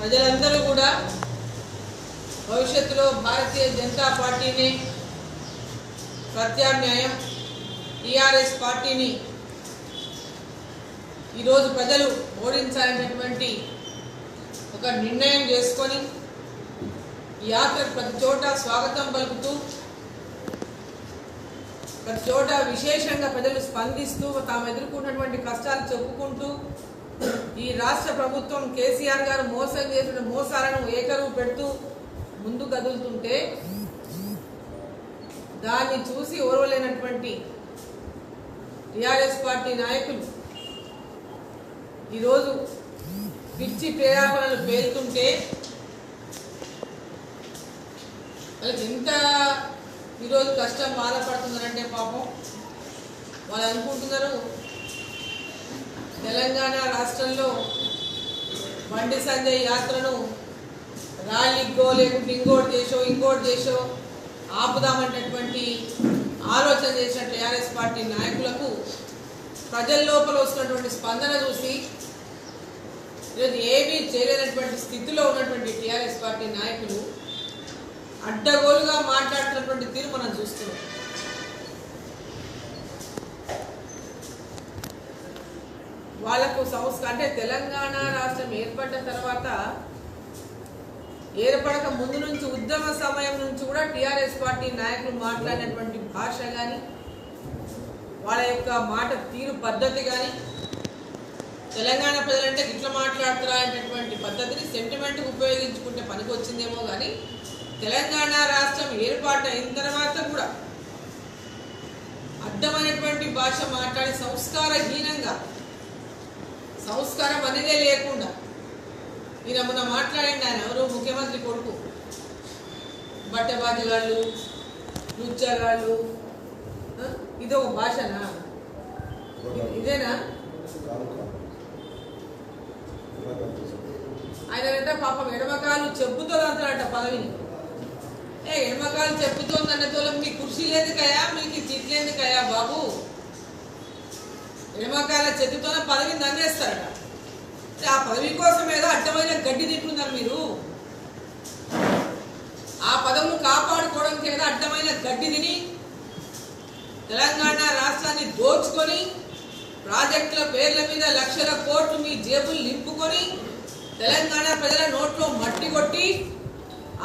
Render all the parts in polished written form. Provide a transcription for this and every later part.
ప్రజలందరూ కూడా భవిష్యత్తులో భారతీయ జనతా పార్టీని ప్రత్యామ్నాయం టీఆర్ఎస్ పార్టీని ఈరోజు ప్రజలు ఓడించాలనేటువంటి ఒక నిర్ణయం చేసుకొని ఈ యాత్ర ప్రతి చోట స్వాగతం పలుకుతూ ప్రతి చోట విశేషంగా ప్రజలు స్పందిస్తూ తాము ఎదుర్కొన్నటువంటి కష్టాలు చెప్పుకుంటూ ఈ రాష్ట్ర ప్రభుత్వం కేసీఆర్ గారు మోసం చేసిన మోసాలను ఏకరువు పెడుతూ ముందు కదులుతుంటే దాన్ని చూసి ఓర్వలేనటువంటి టీఆర్ఎస్ పార్టీ నాయకులు ఈరోజు పిచ్చి ప్రేరేపణలు పేలుతుంటే వాళ్ళకి ఎంత ఈరోజు కష్టం బాధపడుతున్నారంటే పాపం వాళ్ళు అనుకుంటున్నారు తెలంగాణ రాష్ట్రంలో బండి సంజయ్ యాత్రను ర్యాలీకో లేకుంటే ఇంకోటి చేసో ఆపుదామనేటువంటి ఆలోచన చేసిన టీఆర్ఎస్ పార్టీ నాయకులకు ప్రజల లోపల వస్తున్నటువంటి స్పందన చూసి ఈరోజు ఏమీ చేయలేనటువంటి స్థితిలో ఉన్నటువంటి టీఆర్ఎస్ పార్టీ నాయకులు అడ్డగోలుగా మాట్లాడుతున్నటువంటి తీరు మనం చూస్తున్నాం. వాళ్లకు అంటే తెలంగాణ రాష్ట్రం ఏర్పడ్డ తర్వాత ఏర్పడక ముందు నుంచి ఉద్యమ సమయం నుంచి కూడా టీఆర్ఎస్ పార్టీ నాయకులు మాట్లాడినటువంటి భాష కానీ వాళ్ళ యొక్క మాట తీరు పద్ధతి కానీ తెలంగాణ ప్రజలంటే ఇట్లా మాట్లాడుతారా అనేటటువంటి పద్ధతిని సెంటిమెంట్కి ఉపయోగించుకుంటే పనికి వచ్చిందేమో కానీ తెలంగాణ రాష్ట్రం ఏర్పాటు అయిన తర్వాత కూడా అడ్డమైనటువంటి భాష మాట్లాడి సంస్కారహీనంగా సంస్కారం అనేదే లేకుండా ఈయన మొన్న మాట్లాడండి ఆయన ఎవరు ముఖ్యమంత్రి కొడుకు బట్టబాజిగాళ్ళు లుచ్చగాళ్ళు ఇది ఒక భాషనా ఇదేనా ఆయన అంటే పాపం ఎడమకాలు చెప్పుతోంది అంటారట పదవిని ఎడమకాలు చెప్పుతోంది అన్నతోళ్ళం మీ కుర్చీలు ఎందుకయా మీకు సీట్లు ఎందుకయా బాబు ఎడమకాల చెట్టుతోనే పదవిని దండేస్తారట. ఆ పదవి కోసం ఏదో అడ్డమైన గడ్డి తింటున్నారు మీరు. ఆ పదవులు కాపాడుకోవడానికి ఏదో అడ్డమైన గడ్డి తిని తెలంగాణ రాష్ట్రాన్ని దోచుకొని ప్రాజెక్టుల పేర్ల మీద లక్షల కోట్లు మీ జేబులు నింపుకొని తెలంగాణ ప్రజల నోట్లో మట్టి కొట్టి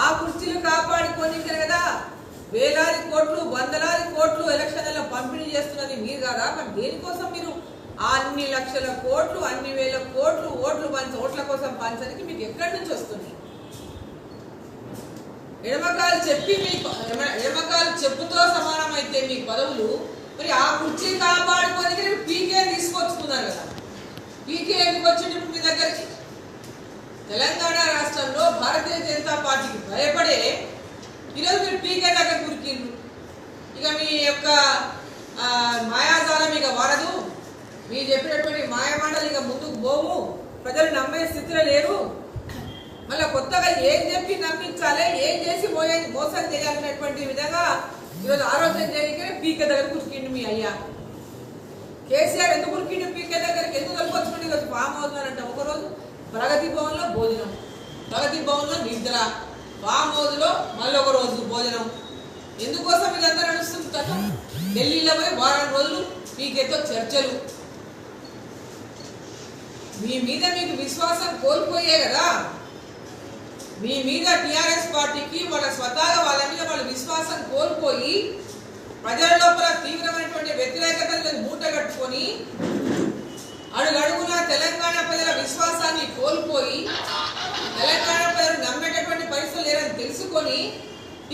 ఆ కుర్చీలు కాపాడుకొని కదా వేలాది కోట్లు వందలాది కోట్లు ఎలక్షన్లలో పంపిణీ చేస్తున్నది మీరు కాదా? మరి దేనికోసం మీరు అన్ని లక్షల కోట్లు అన్ని వేల కోట్లు ఓట్ల కోసం పంచడానికి మీకు ఎక్కడి నుంచి వస్తుంది? ఎడమకాలు చెప్పుతో సమానమైతే మీ పదవులు మరి ఆ కుర్చీ కాపాడుకోనికి పీకే తీసుకొచ్చుకున్నారు కదా. పీకే ఎందుకు వచ్చినప్పుడు మీ దగ్గరికి తెలంగాణ రాష్ట్రంలో భారతీయ జనతా పార్టీకి భయపడే ఈరోజు మీరు పీకే దగ్గర కురికిండ్రు. ఇక మీ యొక్క మాయాజాలం ఇక వాడదు, మీరు చెప్పినటువంటి మాయమాటలు ఇక ముందుకు పోవు, ప్రజలు నమ్మే స్థితిలో లేరు. మళ్ళీ కొత్తగా ఏం చెప్పి నమ్మించాలి, ఏం చేసి మోసం చేయాలనేటువంటి విధంగా ఈరోజు ఆలోచన చేయక పీకే దగ్గర కురికిండు మీ అయ్యా. కేసీఆర్ ఎందుకు కురికిండు పీకే దగ్గరికి? ఎందుకు వెళ్ళిపోతుంది? ఈరోజు ఫామ్ అవుతున్నారంట. ఒకరోజు ప్రగతి భవన్లో భోజనం, ప్రగతి భవన్లో నిద్ర, ఫామ్ హౌస్లో మళ్ళీ ఒక రోజు భోజనం. ఎందుకోసం ఇదంతా నడుస్తుంది కదా? ఢిల్లీలో పోయి వారం రోజులు పీకేతో చర్చలు. మీ మీద మీకు విశ్వాసం కోల్పోయే కదా. మీ మీద టీఆర్ఎస్ పార్టీకి వాళ్ళ స్వతహాగా వాళ్ళ మీద వాళ్ళ విశ్వాసం కోల్పోయి ప్రజల లోపల తీవ్రమైనటువంటి వ్యతిరేకతలను మూట కట్టుకొని అడుగడుగునా తెలంగాణ ప్రజల విశ్వాసాన్ని కోల్పోయి తెలంగాణ ప్రజలు నమ్మేటటువంటి పరిస్థితులు లేదని తెలుసుకొని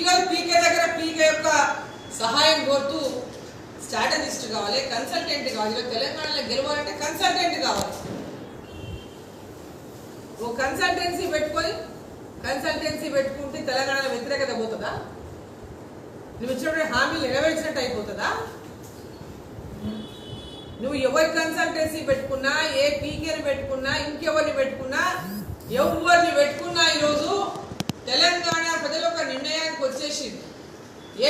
ఇక పీకే దగ్గర పీకే యొక్క సహాయం కోరుతూ స్ట్రాటజిస్ట్ కావాలి, కన్సల్టెంట్ కావాలి. తెలంగాణలో గెలవాలంటే కన్సల్టెంట్ కావాలి. ఓ కన్సల్టెన్సీ పెట్టుకుంటే తెలంగాణలో వ్యతిరేకత పోతుందా? నువ్వు ఇచ్చినటువంటి హామీలు నెరవేర్చినట్టు అయిపోతుందా? నువ్వు ఎవరి కన్సల్టెన్సీ పెట్టుకున్నా, ఏ పీకేని పెట్టుకున్నా, ఇంకెవరిని పెట్టుకున్నా, ఎవరిని పెట్టుకున్నా ఈరోజు తెలంగాణ ప్రజలు ఒక నిర్ణయానికి వచ్చేసింది.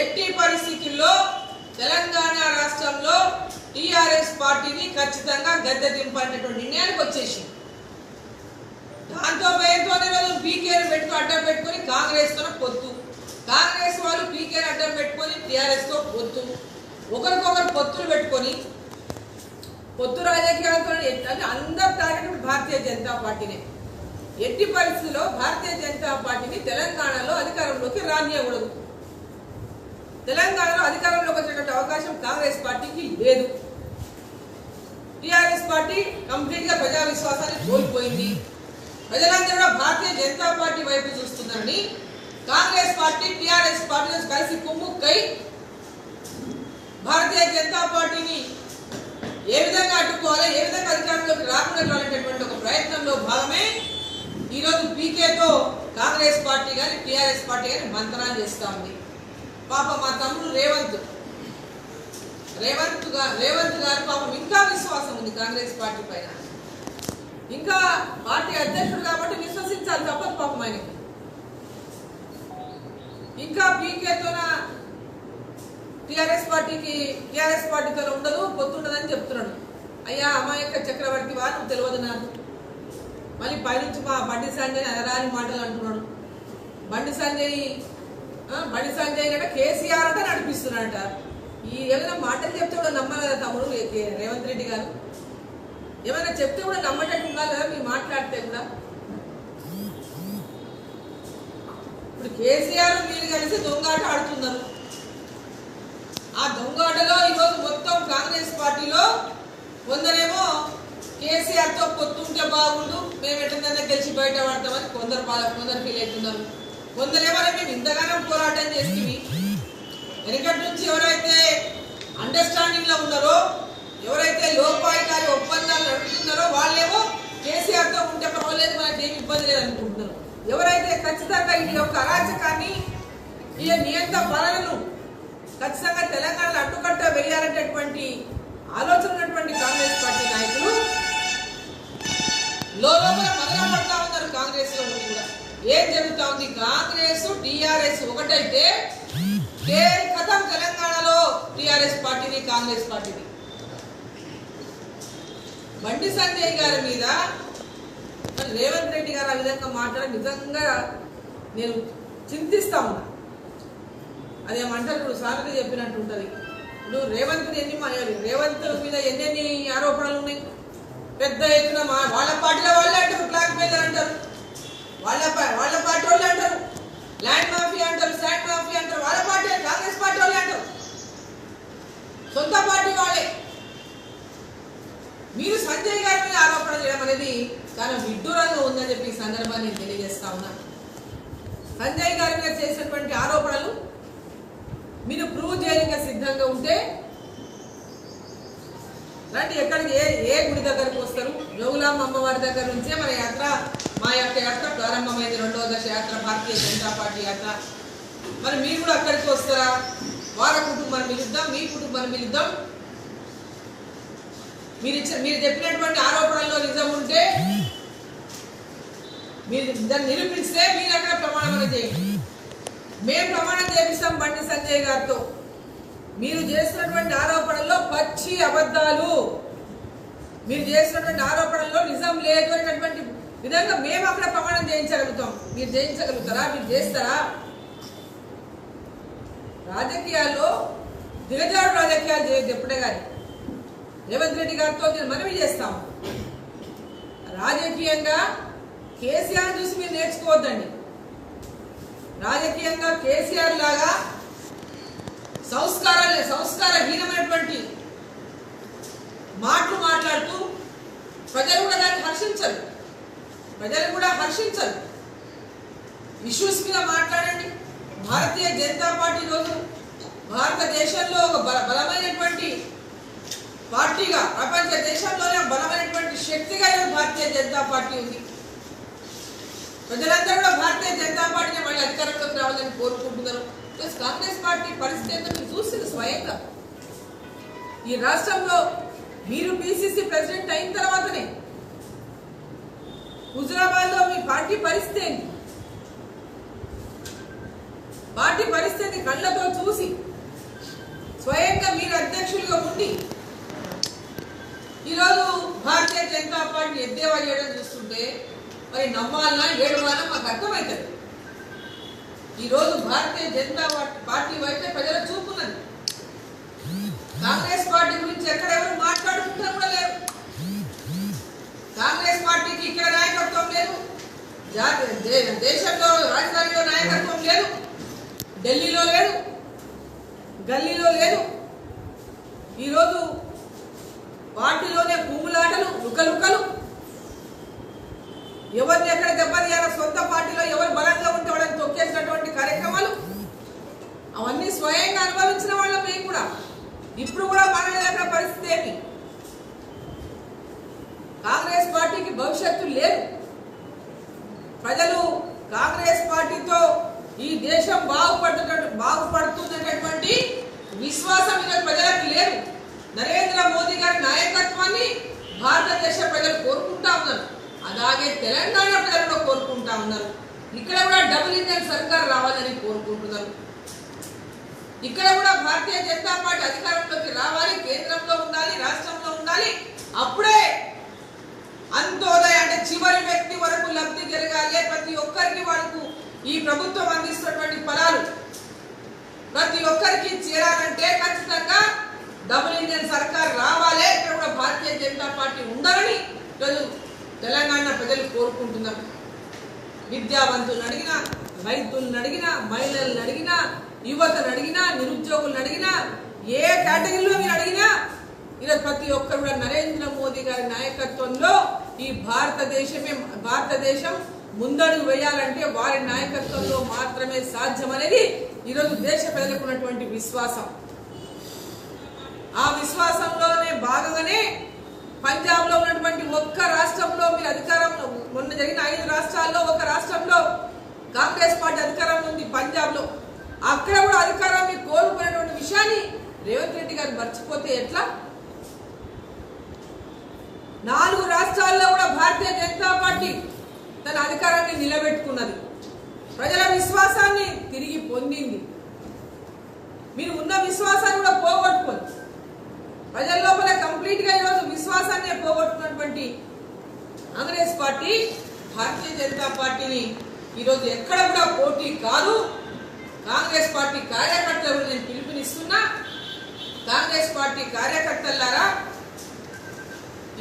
ఎట్టి పరిస్థితుల్లో తెలంగాణ రాష్ట్రంలో టీఆర్ఎస్ పార్టీని ఖచ్చితంగా గద్దె దింపాలనేటువంటి నిర్ణయానికి వచ్చేసింది. దాంతో భయంతోనే రోజు పీకేని అడ్డం పెట్టుకొని కాంగ్రెస్తో పొత్తు, కాంగ్రెస్ వాళ్ళు పీకేని అడ్డం పెట్టుకొని టీఆర్ఎస్తో పొత్తు, ఒకరికొకరు పొత్తులు పెట్టుకొని పొత్తు రాజకీయాలతో అందరు టార్గెట్ భారతీయ జనతా పార్టీనే. ఎట్టి పరిస్థితుల్లో భారతీయ జనతా పార్టీని తెలంగాణలో అధికారంలోకి రానియకూడదు. తెలంగాణలో అధికారంలోకి వచ్చేటువంటి అవకాశం కాంగ్రెస్ పార్టీకి లేదు. టీఆర్ఎస్ పార్టీ కంప్లీట్ గా ప్రజా విశ్వాసాన్ని కోల్పోయింది. ప్రజలందరూ కూడా భారతీయ జనతా పార్టీ వైపు చూస్తున్నారని కాంగ్రెస్ పార్టీ టీఆర్ఎస్ పార్టీతో కలిసి కుమ్ముక్కై భారతీయ జనతా పార్టీని ఏ విధంగా అడ్డుకోవాలి, ఏ విధంగా అధికారంలోకి రాకుండా అనేటటువంటి ఒక ప్రయత్నంలో భాగమే ఈరోజు పీకేతో కాంగ్రెస్ పార్టీ కానీ టీఆర్ఎస్ పార్టీ కానీ మంతనాలు చేస్తూ ఉంది. పాప మా తమ్ముడు రేవంత్ గారు పాపం ఇంకా విశ్వాసం ఉంది కాంగ్రెస్ పార్టీ పైన. ఇంకా పార్టీ అధ్యక్షుడు కాబట్టి విశ్వసించాలి తప్పదు పాపం ఆయనకి. ఇంకా పీకేతోన టీఆర్ఎస్ పార్టీతో ఉండదు, పొత్తుండదని చెప్తున్నాడు. అయ్యా అమాయక చక్రవర్తి వా, నువ్వు తెలియదు నాకు. మళ్ళీ పైనుంచి మా బండి సంజయ్ అనరాని మాటలు అంటున్నాడు. బండి సంజయ్ అంటే కేసీఆర్ అంటే నడిపిస్తున్నాడట. ఈ ఏమైనా మాటలు చెప్తే కూడా నమ్మాలి కదా తమ్ముడు రేవంత్ రెడ్డి గారు. ఏమైనా చెప్తే కూడా నమ్మటట్టు ఉండాలి కదా మీరు మాట్లాడితే కూడా. ఇప్పుడు కేసీఆర్ మీరు కలిసి దొంగాట ఆడుతున్నారు. ఆ దొంగాటలో ఈరోజు మొత్తం కాంగ్రెస్ పార్టీలో కొందరేమో కేసీఆర్తో పొత్తుంటే బాగుండు, మేము ఎట్లా గెలిచి బయట పడతామని కొందరు ఫీల్ అవుతున్నారు. కొందరేమో మేము ఇంతగానో పోరాటం చేసి వెనకటి నుంచి ఎవరైతే అండర్స్టాండింగ్ లో ఉన్నారో, ఎవరైతే లోపాయికారి ఒప్పందాలు నడుపుతున్నారో వాళ్ళేమో కేసీఆర్తో ఉంటే పర్వాలేదు, మనకి ఏమి ఇబ్బంది లేదు అనుకుంటున్నారు. ఎవరైతే ఖచ్చితంగా ఈ యొక్క అరాచకాన్ని, ఈ నియంత పాలనను ఖచ్చితంగా తెలంగాణలో అడ్డుకట్ట వేయాలనేటటువంటి ఆలోచన ఉన్నటువంటి కాంగ్రెస్ పార్టీ నాయకులు లోపల మదన పడతా ఉన్నారు. కాంగ్రెస్ లో ఉండి కూడా ఏం జరుగుతా ఉంది? కాంగ్రెస్ టీఆర్ఎస్ ఒకటైతే కథం తెలంగాణలో టీఆర్ఎస్ పార్టీని కాంగ్రెస్ పార్టీని. బండి సంజయ్ గారి మీద రేవంత్ రెడ్డి గారు ఆ విధంగా మాట్లాడడం నిజంగా నేను చింతిస్తా ఉన్నా. అదేమంటారు, ఇప్పుడు స్వాగత చెప్పినట్టు ఉంటుంది. ఇప్పుడు రేవంత్ మీద ఎన్నెన్ని ఆరోపణలు ఉన్నాయి. పెద్ద ఎత్తున వాళ్ళ పార్టీలో వాళ్ళే అంటారు, బ్లాక్ మెయిలర్ అంటారు, వాళ్ళ పార్టీ వాళ్ళే అంటారు, ల్యాండ్ మాఫియా అంటారు, శాండ్ మాఫియా అంటారు, వాళ్ళ పార్టీ కాంగ్రెస్ పార్టీ వాళ్ళే అంటారు, సొంత పార్టీ వాళ్ళే. మీరు సంజయ్ గారి మీద ఆరోపణ చేయడం అనేది చాలా విడ్డూరంగా ఉందని చెప్పి ఈ సందర్భాన్ని నేను తెలియజేస్తా ఉన్నా. సంజయ్ గారి మీద చేసినటువంటి ఆరోపణలు మీరు ప్రూవ్ చేయడానికి సిద్ధంగా ఉంటే రండి. ఎక్కడికి ఏ గుడి దగ్గరకు వస్తారు? జోగులాంబ అమ్మవారి దగ్గర నుంచే మా యొక్క యాత్ర ప్రారంభమైంది. 2వ దశ యాత్ర, భారతీయ జనతా పార్టీ యాత్ర. మరి మీరు కూడా అక్కడికి వస్తారా? వారి కుటుంబాన్ని పిలుద్దాం, మీ కుటుంబాన్ని పిలుద్దాం. మీరు చెప్పినటువంటి ఆరోపణల్లో నిజం ఉంటే మీరు దాన్ని నిరూపిస్తే మీరు అక్కడ ప్రమాణం చేయండి. మేము ప్రమాణం చేపిస్తాం బండి సంజయ్ గారితో. మీరు చేసినటువంటి ఆరోపణల్లో పచ్చి అబద్ధాలు, మీరు చేసినటువంటి ఆరోపణల్లో నిజం లేదు అనేటటువంటి విధంగా మేము అక్కడ ప్రమాణం చేయించగలుగుతాం. మీరు చేయించగలుగుతారా? మీరు చేస్తారా? రాజకీయాల్లో దిగజాడు రాజకీయాలు చేయదు ఎప్పుడే కానీ. రేవంత్ రెడ్డి గారితో మనవి చేస్తాం, రాజకీయంగా కేసీఆర్ చూసి మీరు నేర్చుకోవద్దండి. రాజకీయంగా కేసీఆర్ లాగా సంస్కారహీనమైనటువంటి మాటలు మాట్లాడుతూ ప్రజలు కూడా దాన్ని హర్షించరు. ఇష్యూస్ మీద మాట్లాడండి. భారతీయ జనతా పార్టీ రోజు భారతదేశంలో ఒక బలమైనటువంటి పార్టీగా, ప్రపంచ దేశంలోనే బలమైనటువంటి శక్తిగా భారతీయ జనతా పార్టీ ఉంది. ప్రజలందరూ కూడా భారతీయ జనతా పార్టీని మళ్ళీ అధికారంలోకి రావాలని కోరుకుంటున్నారు. ప్లస్ కాంగ్రెస్ పార్టీ పరిస్థితి ఏంటో మీరు చూస్తుంది స్వయంగా. ఈ రాష్ట్రంలో మీరు పిసిసి ప్రెసిడెంట్ అయిన తర్వాతనే హుజరాబాద్ లో మీ పార్టీ పరిస్థితి ఏంటి? పార్టీ పరిస్థితి కళ్ళతో చూసి స్వయంగా మీరు అధ్యక్షులుగా ఉండి ఈరోజు భారతీయ జనతా పార్టీ ఎద్దేవా చేయడం చూస్తుంటే మరి నవ్వాలన్నా ఏడవాలన్నా మాకు అర్థమవుతుంది. ఈరోజు భారతీయ జనతా పార్టీ వైపే ప్రజల చూపున్నది. కాంగ్రెస్ పార్టీ గురించి ఎక్కడెవరు మాట్లాడుకుంటారు కూడా లేరు. కాంగ్రెస్ పార్టీకి ఇక్కడ నాయకత్వం లేదు, దేశంలో రాజధానిలో నాయకత్వం లేదు, ఢిల్లీలో లేదు, గల్లీలో లేదు. ఈరోజు పార్టీలోనే కుమ్ములాటలు, లుకలుకలు, ఎవరిని ఎక్కడ దెబ్బతీయాలో సొంత పార్టీలో ఎవరు బలంగా ఉంటే వాళ్ళని తొక్కేసినటువంటి కార్యక్రమాలు అవన్నీ స్వయంగా అనుభవించిన వాళ్ళం మేము కూడా. ఇప్పుడు కూడా మన దగ్గర పరిస్థితి ఏంటి? కాంగ్రెస్ పార్టీకి భవిష్యత్తు లేదు. ప్రజలు కాంగ్రెస్ పార్టీతో ఈ దేశం బాగుపడుతున్నటువంటి విశ్వాసం ఈరోజు ప్రజలకు లేదు. నరేంద్ర మోదీ గారి నాయకత్వాన్ని భారతదేశ ప్రజలు కోరుకుంటా ఉన్నారు. అలాగే తెలంగాణ ప్రజలు కూడా కోరుకుంటా ఉన్నారు. ఇక్కడ కూడా డబుల్ ఇంజన్ సర్కార్ రావాలని కోరుకుంటున్నారు. ఇక్కడ కూడా భారతీయ జనతా పార్టీ అధికారంలోకి రావాలి, కేంద్రంలో ఉండాలి, రాష్ట్రంలో ఉండాలి. అప్పుడే అంత్యోదయ అంటే చివరి వ్యక్తి వరకు లబ్ధి జరగాలి. ప్రతి ఒక్కరికి వాళ్ళకు ఈ ప్రభుత్వం అందిస్తున్నటువంటి ఫలాలు ప్రతి ఒక్కరికి చేరాలంటే ఖచ్చితంగా డబుల్ ఇంజన్ సర్కార్ రావాలి. ఇక్కడ కూడా భారతీయ జనతా పార్టీ ఉండాలని ఈరోజు తెలంగాణ ప్రజలు కోరుకుంటున్నారు. విద్యావంతులను అడిగినా, రైతులను అడిగినా, మహిళలను అడిగినా, యువతను అడిగినా, నిరుద్యోగులను అడిగినా, ఏ కేటగిరీలో మీరు అడిగినా ఈరోజు ప్రతి ఒక్కరు కూడా నరేంద్ర మోదీ గారి నాయకత్వంలో ఈ భారతదేశం ముందడుగు వేయాలంటే వారి నాయకత్వంలో మాత్రమే సాధ్యం అనేది ఈరోజు దేశ ప్రజలకు ఉన్నటువంటి విశ్వాసం. ఆ విశ్వాసంలోనే భాగంగానే పంజాబ్ లో ఉన్నటువంటి ఒక్క రాష్ట్రంలో మీరు అధికారంలో మొన్న జరిగిన 5 రాష్ట్రాల్లో ఒక రాష్ట్రంలో కాంగ్రెస్ పార్టీ అధికారంలో ఉంది, పంజాబ్ లో. అక్కడ కూడా అధికారాన్ని కోల్పోయినటువంటి విషయాన్ని రేవంత్ రెడ్డి గారు మర్చిపోతే ఎట్లా? 4 రాష్ట్రాల్లో కూడా భారతీయ జనతా పార్టీ తన అధికారాన్ని నిలబెట్టుకున్నది, ప్రజల విశ్వాసాన్ని తిరిగి పొందింది. మీరు ఉన్న విశ్వాసాన్ని కూడా పోగొట్టుకుంది. ప్రజల లోపల కంప్లీట్ గా ఈరోజు విశ్వాసాన్ని పోగొట్టుకున్నటువంటి కాంగ్రెస్ పార్టీ భారతీయ జనతా పార్టీని ఈరోజు ఎక్కడ కూడా పోటీ కాదు. కాంగ్రెస్ పార్టీ కార్యకర్తలకు నేను పిలుపునిస్తున్నా. కాంగ్రెస్ పార్టీ కార్యకర్తలారా,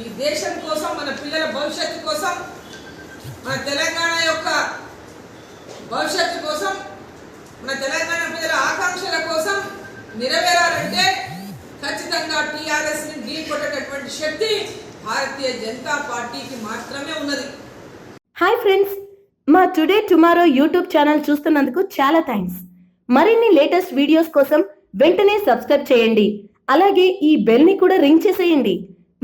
ఈ దేశం కోసం, మన పిల్లల భవిష్యత్తు కోసం, మన తెలంగాణ యొక్క భవిష్యత్తు కోసం, మన తెలంగాణ ప్రజల ఆకాంక్షల కోసం నెరవేరాలంటే ఖచ్చితంగా టీఆర్ఎస్ ని ఢీకొట్టేటటువంటి శక్తి భారతీయ జనతా పార్టీకి మాత్రమే ఉన్నది. హాయ్ ఫ్రెండ్స్, మా టుడే టుమారో యూట్యూబ్ ఛానల్ చూస్తున్నందుకు చాలా థ్యాంక్స్. మరిన్ని లేటెస్ట్ వీడియోస్ కోసం వెంటనే సబ్స్క్రైబ్ చేయండి. అలాగే ఈ బెల్ ని కూడా రింగ్ చేసేయండి.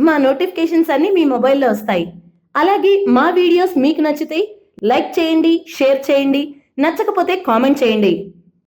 మా నోటిఫికేషన్స్ అన్ని మీ మొబైల్లో వస్తాయి. అలాగే మా వీడియోస్ మీకు నచ్చితే లైక్ చేయండి, షేర్ చేయండి, నచ్చకపోతే కామెంట్ చేయండి.